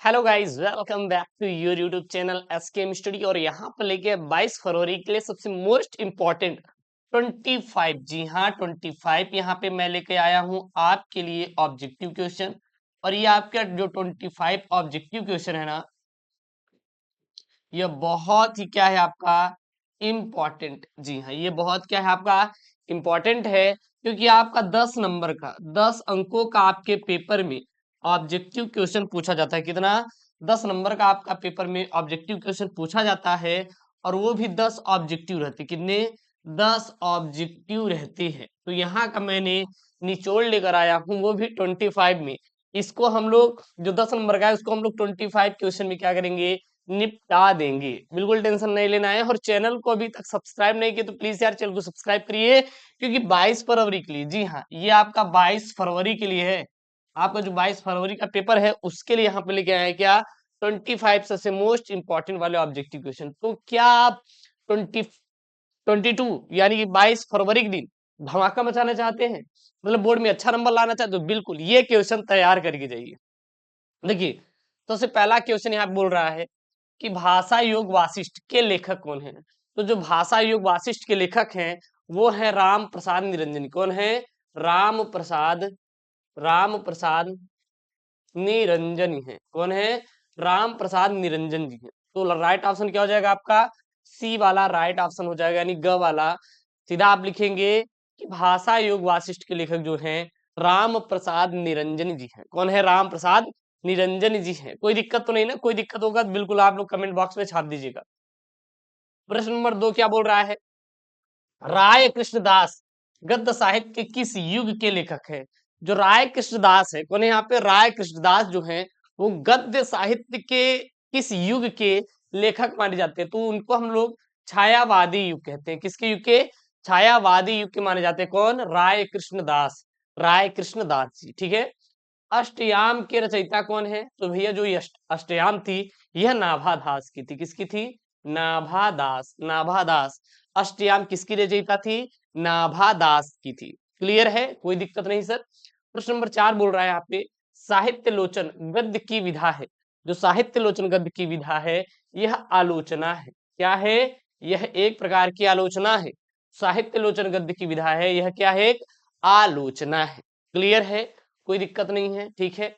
Hello guys, welcome back to your YouTube channel SKM study. और यहाँ पर लेके 22 फरवरी के लिए सबसे मोस्ट इम्पोर्टेंट 25, जी हाँ 25 यहाँ पे मैं लेके आया हूँ आपके लिए ऑब्जेक्टिव क्वेश्चन। और ये आपका जो 25 ऑब्जेक्टिव क्वेश्चन है ना, ये बहुत ही क्या है आपका इम्पोर्टेंट। जी हाँ, ये बहुत क्या है आपका इम्पोर्टेंट है, क्योंकि आपका 10 नंबर का 10 अंकों का आपके पेपर में ऑब्जेक्टिव क्वेश्चन पूछा जाता है। कितना? 10 नंबर का आपका पेपर में ऑब्जेक्टिव क्वेश्चन पूछा जाता है। और वो भी 10 ऑब्जेक्टिव रहते। कितने? 10 ऑब्जेक्टिव रहते हैं। तो यहाँ का मैंने निचोड़ लेकर आया हूँ, वो भी 25 में। इसको हम लोग जो 10 नंबर का है उसको हम लोग 25 क्वेश्चन में क्या करेंगे, निपटा देंगे। बिल्कुल टेंशन नहीं लेना है। और चैनल को अभी तक सब्सक्राइब नहीं किया तो प्लीज यार चैनल को सब्सक्राइब करिए, क्योंकि 22 फरवरी के लिए, जी हाँ ये आपका 22 फरवरी के लिए है। आपका जो 22 फरवरी का पेपर है उसके लिए यहाँ पे लेके आए हैं क्या, 25 सबसे मोस्ट इंपॉर्टेंट वाले ऑब्जेक्टिव क्वेश्चन। तो क्या आप 22 यानी कि 22 फरवरी के दिन धमाका मचाना चाहते हैं, मतलब बोर्ड में अच्छा नंबर लाना चाहते हो, तो बिल्कुल ये क्वेश्चन तैयार करके जाइए। देखिए, तो सबसे पहला क्वेश्चन यहाँ बोल रहा है कि भाषा योग वासिष्ठ के लेखक कौन है। तो जो भाषा योग वासिष्ठ के लेखक हैं वो है राम प्रसाद निरंजन। कौन है? राम प्रसाद निरंजन है। कौन है? राम प्रसाद निरंजन जी है। तो राइट ऑप्शन क्या हो जाएगा आपका? सी वाला राइट ऑप्शन हो जाएगा, यानी ग वाला। सीधा आप लिखेंगे कि भाषा योग वासिष्ठ के लेखक जो हैं राम प्रसाद निरंजन जी हैं। कौन है? राम प्रसाद निरंजन जी हैं। कोई दिक्कत तो नहीं ना? कोई दिक्कत होगा तो बिल्कुल आप लोग कमेंट बॉक्स में छाप दीजिएगा। प्रश्न नंबर 2 क्या बोल रहा है? राय कृष्णदास गद्य साहित्य के किस युग के लेखक है? जो राय कृष्णदास है, कौन है यहाँ पे? राय कृष्णदास जो है वो गद्य साहित्य के किस युग के लेखक माने जाते हैं? तो उनको हम लोग छायावादी युग कहते हैं। किसके युग के? छायावादी युग के माने जाते हैं। कौन? राय कृष्णदास। राय कृष्णदास जी, ठीक है। अष्टयाम के रचयिता कौन है? तो भैया जो ये अष्टयाम थी यह नाभादास की थी। किसकी थी? नाभादास। नाभादास अष्टयाम किसकी रचयिता थी? नाभादास की थी। क्लियर है? कोई दिक्कत नहीं सर। प्रश्न नंबर 4 बोल रहा है यहाँ पे साहित्य लोचन गद्य की विधा है। जो साहित्य लोचन गद्य की विधा है यह आलोचना है। क्या है? यह एक प्रकार की आलोचना है। साहित्य लोचन गद्य की विधा है, यह क्या है? एक आलोचना है। क्लियर है? कोई दिक्कत नहीं है, ठीक है।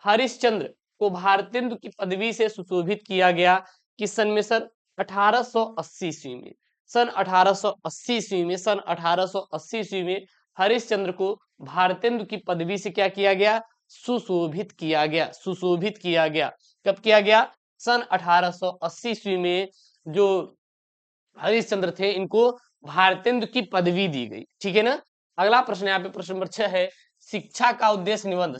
हरिश्चंद्र को भारतेंदु की पदवी से सुशोभित किया गया किस सन में सर? 1880 ईस्वी में। सन 1880 ईस्वी में, सन 1880 ईस्वी में हरिश्चंद्र को भारतेंदु की पदवी से क्या किया गया? सुशोभित किया गया। सुशोभित किया गया। कब किया गया? सन 1880 ईस्वी में जो हरिश्चंद्र थे इनको भारतेंदु की पदवी दी गई। ठीक है ना? अगला प्रश्न यहाँ पे प्रश्न नंबर 6 है शिक्षा का उद्देश्य निबंध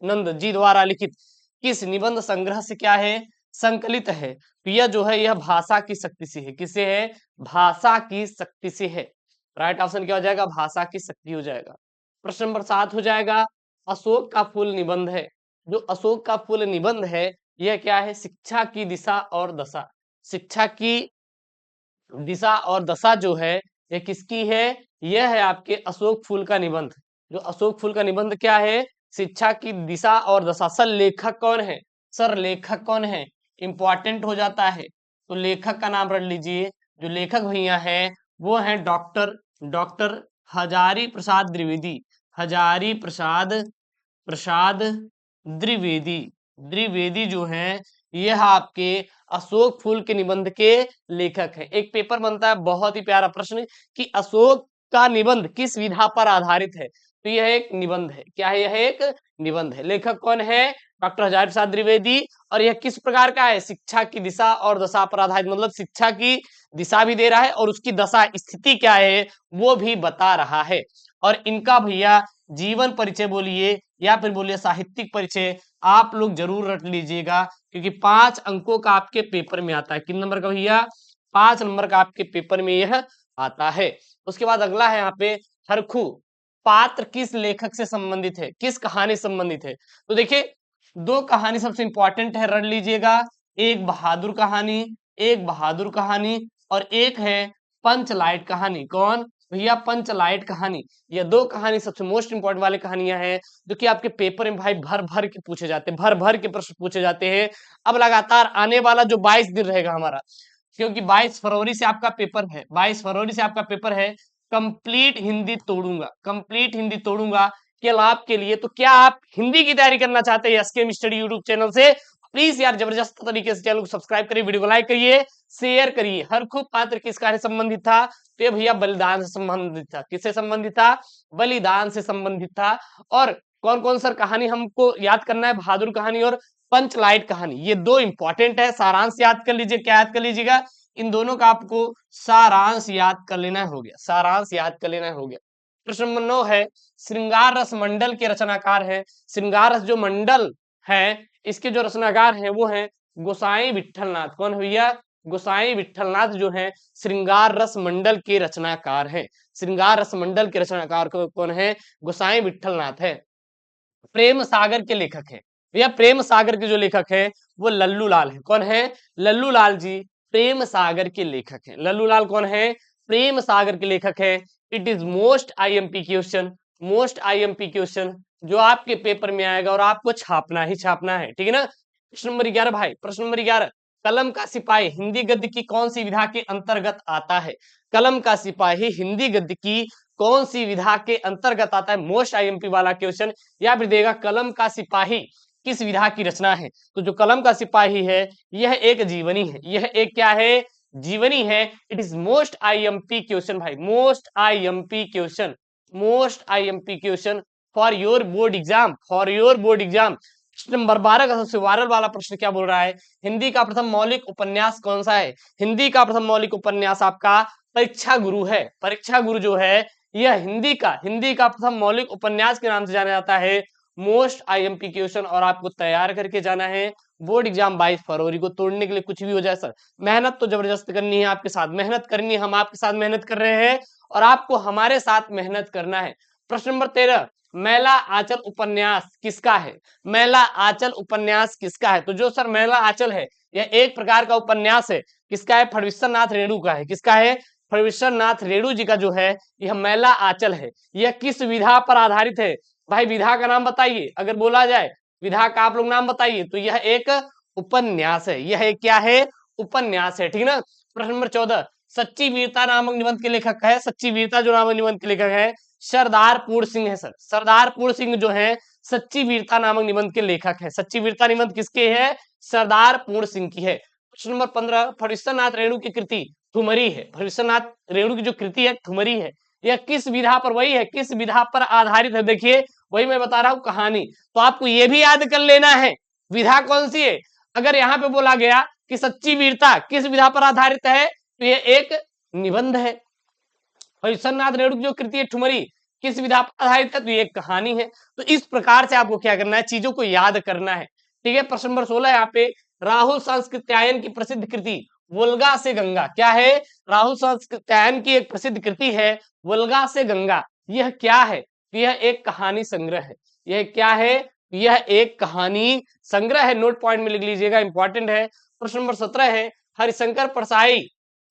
नंद जी द्वारा लिखित किस निबंध संग्रह से क्या है? संकलित है। तो यह जो है यह भाषा की शक्ति से है। किससे है? भाषा की शक्ति से है। राइट ऑप्शन क्या हो जाएगा? भाषा की शक्ति हो जाएगा। प्रश्न नंबर 7 हो जाएगा अशोक का फूल निबंध है। जो अशोक का फूल निबंध है यह क्या है? शिक्षा की दिशा और दशा। शिक्षा की दिशा और दशा जो है ये किसकी है? यह है आपके अशोक फूल का निबंध। जो अशोक फूल का निबंध क्या है? शिक्षा की दिशा और दशा। सर लेखक कौन है? सर लेखक कौन है? इंपॉर्टेंट हो जाता है, तो लेखक का नाम रख लीजिए। जो लेखक भैया है वो है डॉक्टर डॉक्टर हजारी प्रसाद द्विवेदी। हजारी प्रसाद प्रसाद द्विवेदी। द्विवेदी जो है यह आपके अशोक फूल के निबंध के लेखक है। एक पेपर बनता है बहुत ही प्यारा प्रश्न कि अशोक का निबंध किस विधा पर आधारित है? तो यह एक निबंध है। क्या है? यह एक निबंध है। लेखक कौन है? डॉक्टर हजारी प्रसाद द्विवेदी। और यह किस प्रकार का है? शिक्षा की दिशा और दशा पर आधारित, मतलब शिक्षा की दिशा भी दे रहा है और उसकी दशा स्थिति क्या है वो भी बता रहा है। और इनका भैया जीवन परिचय बोलिए या फिर बोलिए साहित्यिक परिचय आप लोग जरूर रट लीजिएगा, क्योंकि 5 अंकों का आपके पेपर में आता है। किन नंबर का भैया? 5 नंबर का आपके पेपर में यह आता है। उसके बाद अगला है यहाँ पे हरखू पात्र किस लेखक से संबंधित है? किस कहानी संबंधित है? तो देखिए 2 कहानी सबसे इंपॉर्टेंट है, रट लीजिएगा। एक बहादुर कहानी, एक बहादुर कहानी और एक है पंचलाइट कहानी। कौन? भैया पंचलाइट कहानी। ये दो कहानी सबसे मोस्ट इंपॉर्टेंट वाली कहानियां हैं जो कि आपके पेपर में भाई भर भर के पूछे जाते हैं, भर भर के प्रश्न पूछे जाते हैं। अब लगातार आने वाला जो 22 दिन रहेगा हमारा, क्योंकि 22 फरवरी से आपका पेपर है, 22 फरवरी से आपका पेपर है, कंप्लीट हिंदी तोड़ूंगा, कंप्लीट हिंदी तोड़ूंगा केवल आपके लिए। तो क्या आप हिंदी की तैयारी करना चाहते हैं एसकेएम स्टडी यूट्यूब चैनल से? प्लीज यार जबरदस्त तरीके से चैनल को सब्सक्राइब करिए, वीडियो को लाइक करिए, शेयर करिए। हर खूब पात्र किस कार्य संबंधित था? तो ये भैया बलिदान से संबंधित था। किससे संबंधित था? बलिदान से संबंधित था। और कौन कौन सा कहानी हमको याद करना है? बहादुर कहानी और पंचलाइट कहानी, ये दो इंपॉर्टेंट है। सारांश याद कर लीजिए। क्या याद कर लीजिएगा? इन दोनों का आपको सारांश याद कर लेना हो गया, सारांश याद कर लेना हो गया। प्रश्न नंबर 9 है, श्रृंगार रस मंडल के रचनाकार है। श्रृंगार रस जो मंडल है, इसके जो रचनाकार हैं वो हैं गोसाई विट्ठलनाथ। कौन भैया? गोसाई विट्ठलनाथ जो है श्रृंगार रस मंडल के रचनाकार हैं। श्रृंगार रस मंडल के रचनाकार कौन है? गोसाई विट्ठलनाथ है। प्रेम सागर के लेखक है भैया, प्रेम सागर के जो लेखक है वो लल्लू लाल है। कौन है? लल्लू लाल जी प्रेम सागर के लेखक है। लल्लू लाल कौन है? प्रेम सागर के लेखक है। It is most IMP question, most IMP question जो आपके पेपर में आएगा और आपको छापना ही छापना है, ठीक है ना। प्रश्न नंबर 11 भाई, प्रश्न नंबर 11, कलम का सिपाही हिंदी गद्य की कौन सी विधा के अंतर्गत आता है? कलम का सिपाही हिंदी गद्य की कौन सी विधा के अंतर्गत आता है? मोस्ट आईएमपी वाला क्वेश्चन। या फिर देगा कलम का सिपाही किस विधा की रचना है? तो जो कलम का सिपाही है यह एक जीवनी है, यह एक क्या है? जीवनी है। It is most IMP question भाई, most IMP question, most IMP question for your board exam, for your board exam. Number 12 का सबसे वायरल वाला प्रश्न क्या बोल रहा है? हिंदी का प्रथम मौलिक उपन्यास कौन सा है? हिंदी का प्रथम मौलिक उपन्यास आपका परीक्षा गुरु है। परीक्षा गुरु जो है यह हिंदी का प्रथम मौलिक उपन्यास के नाम से जाना जाता है। मोस्ट आईएमपी क्वेश्चन और आपको तैयार करके जाना है बोर्ड एग्जाम 22 फरवरी को। तोड़ने के लिए कुछ भी हो जाए सर, मेहनत तो जबरदस्त करनी है, आपके साथ मेहनत करनी है, हम आपके साथ मेहनत कर रहे हैं और आपको हमारे साथ मेहनत करना है। प्रश्न नंबर 13, मैला आंचल उपन्यास किसका है? मैला आंचल उपन्यास किसका है? तो जो सर मैला आंचल है यह एक प्रकार का उपन्यास है। किसका है? फणवीश्वर नाथ रेणु का है। किसका है? फणवीश्वर नाथ रेणु जी का जो है यह मैला आंचल है। यह किस विधा पर आधारित है? भाई विधा का नाम बताइए, अगर बोला जाए विधा का आप लोग नाम बताइए तो यह एक उपन्यास है। यह एक क्या है? उपन्यास है, ठीक है ना। प्रश्न नंबर 14, सच्ची वीरता नामक निबंध के लेखक है। सच्ची वीरता जो नामक निबंध के लेखक है सरदार पूर्ण सिंह है। सर सरदार पूर्ण सिंह जो है सच्ची वीरता नामक निबंध के लेखक है। सच्ची वीरता निबंध किसके है? सरदार पूर्ण सिंह की है। प्रश्न नंबर 15, फणवीश्वर नाथ रेणु की कृति ठुमरी है। फणवीश्वर नाथ रेणु की जो कृति है ठुमरी है, यह किस विधा पर? वही है, किस विधा पर आधारित है? देखिए वही मैं बता रहा हूं कहानी। तो आपको यह भी याद कर लेना है विधा कौन सी है। अगर यहाँ पे बोला गया कि सच्ची वीरता किस विधा पर आधारित है तो यह एक निबंध है। फणवीश्वर नाथ रेणु की जो कृति है ठुमरी किस विधा पर आधारित है? तो ये एक कहानी है। तो इस प्रकार से आपको क्या करना है? चीजों को याद करना है, ठीक है। प्रश्न नंबर 16 यहाँ पे राहुल सांस्कृत्यायन की प्रसिद्ध कृति वोल्गा से गंगा क्या है? राहुल सांस्कृत्यायन की एक प्रसिद्ध कृति है वोल्गा से गंगा। यह क्या है? यह एक कहानी संग्रह है। यह क्या है? यह एक कहानी संग्रह है। नोट पॉइंट में लिख लीजिएगा, इंपॉर्टेंट है। प्रश्न नंबर 17 है हरिशंकर परसाई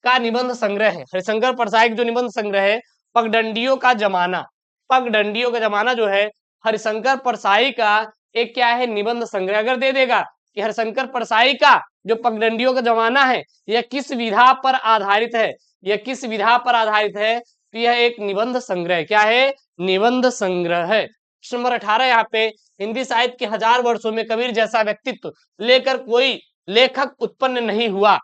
का निबंध संग्रह है। हरिशंकर परसाई जो निबंध संग्रह है पगडंडियों का जमाना, पगडंडियों का जमाना जो है हरिशंकर परसाई का एक क्या है? निबंध संग्रह। अगर दे देगा कि हरिशंकर परसाई का जो पगडंडियों का जमाना है यह किस विधा पर आधारित है, यह किस विधा पर आधारित है, तो यह एक निबंध संग्रह। क्या है? निबंध संग्रह है। प्रश्न नंबर 18 यहाँ पे हिंदी साहित्य के 1000 वर्षों में कबीर जैसा व्यक्तित्व लेकर कोई लेखक उत्पन्न नहीं हुआ।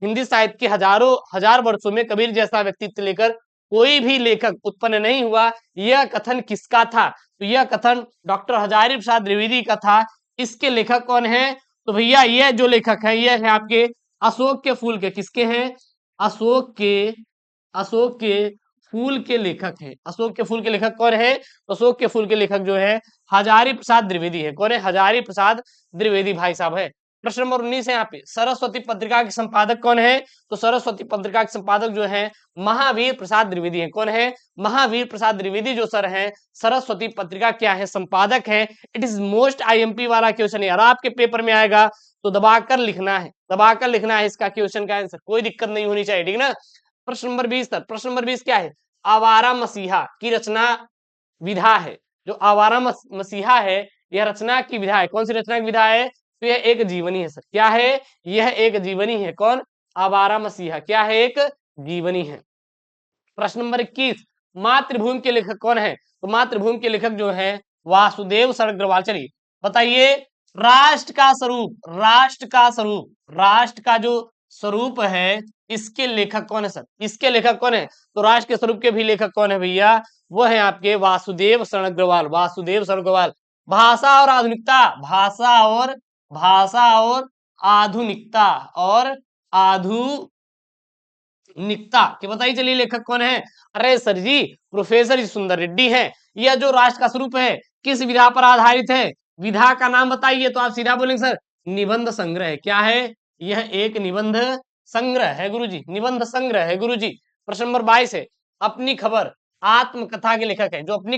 हिंदी साहित्य के हजार वर्षों में कबीर जैसा व्यक्तित्व लेकर कोई भी लेखक उत्पन्न नहीं हुआ, यह कथन किसका था? तो यह कथन डॉक्टर हजारी प्रसाद द्विवेदी का था। इसके लेखक कौन है? तो भैया यह जो लेखक है यह है आपके अशोक के फूल के। किसके हैं? अशोक के फूल के लेखक है। अशोक के फूल के लेखक कौन है? अशोक के फूल के लेखक जो है हजारी प्रसाद द्विवेदी है। कौन है? हजारी प्रसाद द्विवेदी भाई साहब है। प्रश्न नंबर 19 है यहाँ पे सरस्वती पत्रिका के संपादक कौन है? तो सरस्वती पत्रिका के संपादक जो है महावीर प्रसाद द्विवेदी है। कौन है? महावीर प्रसाद द्विवेदी जो सर है सरस्वती पत्रिका क्या है? संपादक है। इट इज मोस्ट आईएमपी वाला क्वेश्चन है यार, आपके पेपर में आएगा तो दबाकर लिखना है, दबाकर लिखना है इसका क्वेश्चन का आंसर, कोई दिक्कत नहीं होनी चाहिए, ठीक है ना। प्रश्न नंबर 20 तक, प्रश्न नंबर 20 क्या है? आवारा मसीहा की रचना विधा है। जो आवारा मसीहा है यह रचना की विधा है। कौन सी रचना की विधा है? तो यह एक जीवनी है सर। क्या है? यह एक जीवनी है। कौन? आवारा मसीहा क्या है? एक जीवनी है। प्रश्न नंबर 21, मातृभूमि के लेखक कौन है? तो मातृभूमि के लेखक जो है वासुदेव शरद अग्रवाल। चलिए बताइए, राष्ट्र का स्वरूप, राष्ट्र का स्वरूप, राष्ट्र का जो स्वरूप है इसके लेखक कौन है सर? इसके लेखक कौन है? तो राष्ट्र के स्वरूप के भी लेखक कौन है भैया? वो है आपके वासुदेव शरण अग्रवाल, वासुदेव शरण अग्रवाल। भाषा और आधुनिकता, भाषा और आधुनिकता और आधुनिकता के बताइए चलिए लेखक कौन है? अरे सर जी, प्रोफेसर सुंदर रेड्डी है। यह जो राष्ट्र का स्वरूप है किस विधा पर आधारित है? विधा का नाम बताइए तो आप सीधा बोलेंगे सर निबंध संग्रह। क्या है? यह एक निबंध संग्रह है गुरुजी, निबंध संग्रह है गुरुजी। प्रश्न नंबर 22 है, अपनी खबर आत्मकथा के लेखक है। जो अपनी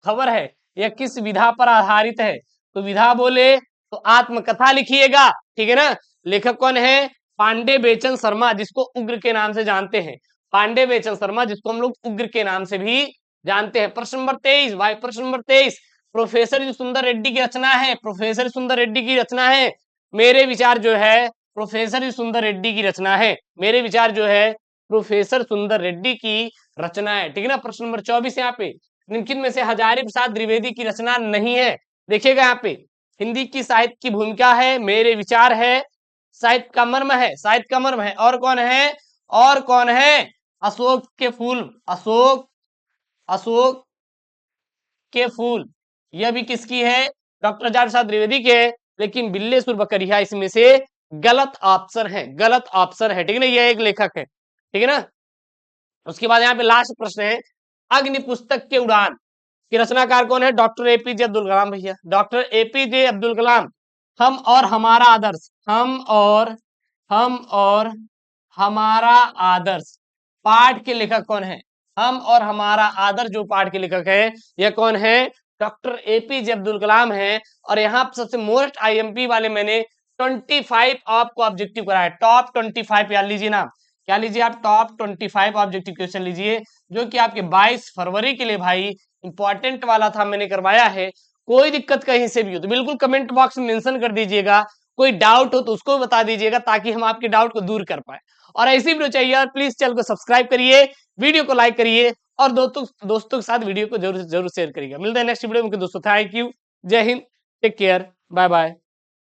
खबर है यह किस विधा पर आधारित है? तो विधा बोले तो आत्मकथा लिखिएगा, ठीक है ना। लेखक कौन है? पांडे बेचन शर्मा, जिसको उग्र के नाम से जानते हैं। पांडे बेचन शर्मा, जिसको हम लोग उग्र के नाम से भी जानते हैं। प्रश्न नंबर 23 भाई, प्रश्न नंबर 23, प्रोफेसर सुंदर रेड्डी की रचना है। प्रोफेसर सुंदर रेड्डी की रचना है। मेरे विचार जो है प्रोफेसर सुंदर रेड्डी की रचना है। मेरे विचार जो है प्रोफेसर सुंदर रेड्डी की रचना है, ठीक है ना। प्रश्न नंबर 24 यहाँ पे, निम्नलिखित में से हजारी प्रसाद द्विवेदी की रचना नहीं है। देखिएगा यहाँ पे, हिंदी की साहित्य की भूमिका है, मेरे विचार है, साहित्य का मर्म है, साहित्य का मर्म है। और कौन है? और कौन है? अशोक के फूल, अशोक के फूल, यह भी किसकी है? डॉक्टर हजारी प्रसाद द्विवेदी के है। लेकिन बिल्लेश्वर बकरिया इसमें से गलत ऑप्शन है, गलत ऑप्शन है, ठीक है ना। यह एक लेखक है, ठीक है ना। उसके बाद यहाँ पे लास्ट प्रश्न है, अग्नि पुस्तक के उड़ान की रचनाकार कौन है? डॉक्टर एपीजे अब्दुल कलाम भैया, डॉक्टर एपीजे अब्दुल कलाम। हम और हमारा आदर्श, हम और हमारा आदर्श पाठ के लेखक कौन है? हम और हमारा आदर्श जो पाठ के लेखक है यह कौन है? डॉक्टर एपीजे अब्दुल कलाम है। और यहाँ सबसे मोस्ट आईएमपी वाले मैंने 25 आपको ऑब्जेक्टिव कराया, टॉप 25 याद लीजिए ना। क्या लीजिए आप? टॉप 25 ऑब्जेक्टिव क्वेश्चन लीजिए, जो कि आपके 22 फरवरी के लिए भाई इंपॉर्टेंट वाला था, मैंने करवाया है। कोई दिक्कत कहीं से भी हो तो बिल्कुल कमेंट बॉक्स में मेंशन कर दीजिएगा। कोई डाउट हो तो उसको बता दीजिएगा, ताकि हम आपके डाउट को दूर कर पाए। और ऐसी वीडियो चाहिए और प्लीज चैनल को सब्सक्राइब करिए, वीडियो को लाइक करिए और दोस्तों के साथ वीडियो को जरूर शेयर करिएगा। मिलते हैं नेक्स्ट वीडियो में दोस्तों। थैंक यू, जय Hind, take care, bye bye.